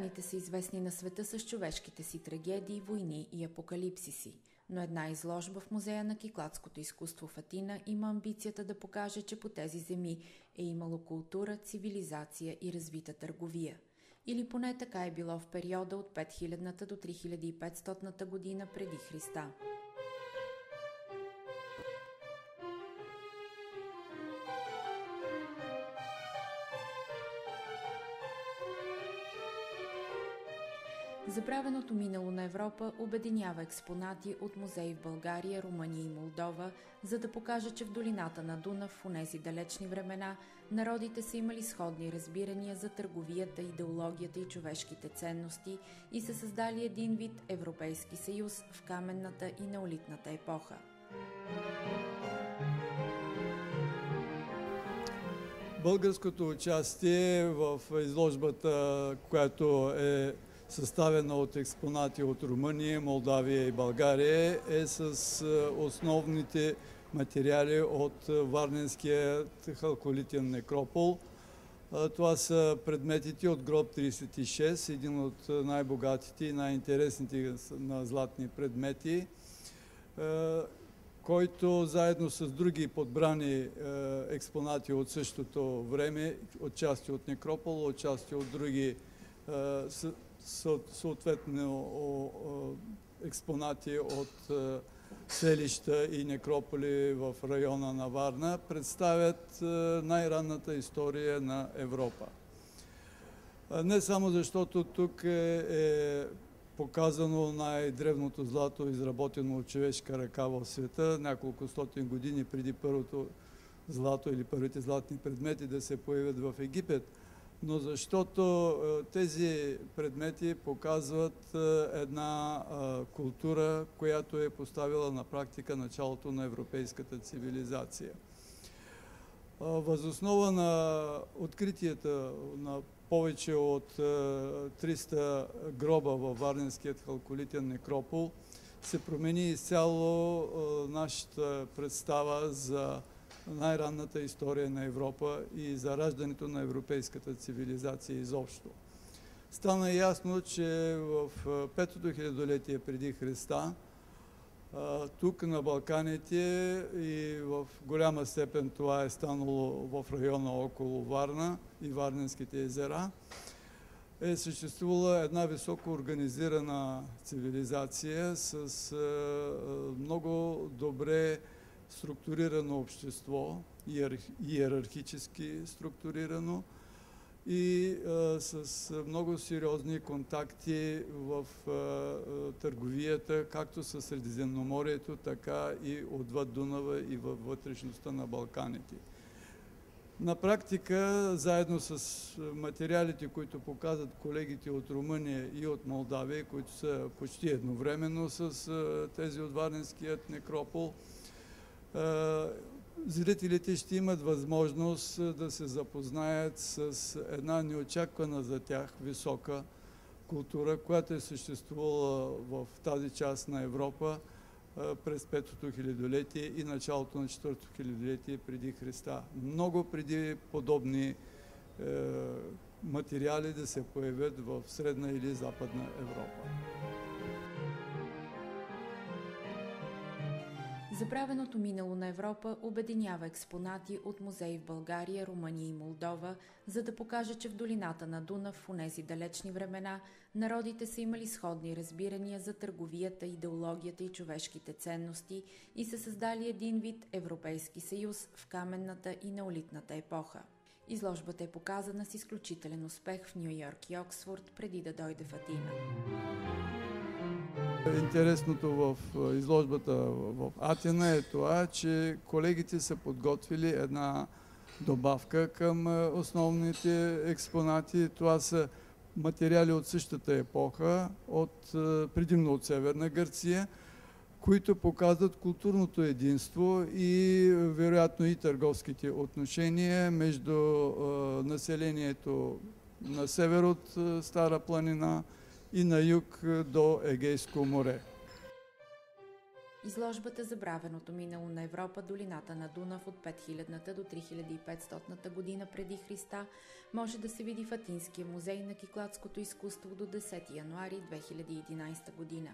Балканите са известни на света с човешките си трагедии, войни и апокалипсиси, но една изложба в Музея на кикладското изкуство в Атина има амбицията да покаже, че по тези земи е имало култура, цивилизация и развита търговия. Или поне така е било в периода от 5000 до 3500 година преди Христа. Забравеното минало на Европа обединява експонати от музеи в България, Румъния и Молдова, за да покаже, че в долината на Дунав в онези далечни времена народите са имали сходни разбирания за търговията, идеологията и човешките ценности и са създали един вид Европейски съюз в каменната и неолитната епоха. Българското участие в изложбата, която е съставена от експонати от Румъния, Молдавия и България, е с основните материали от Варненския халколитен некропол. Това са предметите от гроб 36, един от най-богатите и най-интересните на златни предмети, който заедно с други подбрани експонати от същото време, отчасти от некропол, отчасти от други съответно експонати от селища и некрополи в района на Варна, представят най-ранната история на Европа. Не само защото тук е показано най-древното злато, изработено от човешка ръка в света, няколко стотин години преди първото злато или първите златни предмети да се появят в Египет, но защото тези предмети показват една култура, която е поставила на практика началото на европейската цивилизация. Въз основа на откритията на повече от 300 гроба във Варненският халколитен некропол се промени изцяло нашата представа за най-ранната история на Европа и за раждането на европейската цивилизация изобщо. Стана ясно, че в петото хилядолетие преди Христа тук на Балканите и в голяма степен това е станало в района около Варна и Варненските езера, е съществувала една високо организирана цивилизация с много добре структурирано общество, иерархически структурирано и с много сериозни контакти в търговията, както с Средиземноморието, така и отвъд Дунава и във вътрешността на Балканите. На практика, заедно с материалите, които показват колегите от Румъния и от Молдавия, които са почти едновременно с тези от Варненският некропол, зрителите ще имат възможност да се запознаят с една неочаквана за тях висока култура, която е съществувала в тази част на Европа през петото хилядолетие и началото на четвъртото хилядолетие преди Христа. Много преди подобни материали да се появят в Средна или Западна Европа. Забравеното минало на Европа обединява експонати от музеи в България, Румъния и Молдова, за да покаже, че в долината на Дунав в онези далечни времена народите са имали сходни разбирания за търговията, идеологията и човешките ценности и са създали един вид Европейски съюз в каменната и неолитната епоха. Изложбата е показана с изключителен успех в Ню Йорк и Оксфорд преди да дойде в Атина. Интересното в изложбата в Атина е това, че колегите са подготвили една добавка към основните експонати. Това са материали от същата епоха, предимно от Северна Гърция, които показват културното единство и вероятно и търговските отношения между населението на север от Стара планина и на юг до Егейско море. Изложбата "Забравеното минало на Европа, долината на Дунав от 5000-та до 3500-та година преди Христа" може да се види в Атинския музей на кикладското изкуство до 10 януари 2011 година.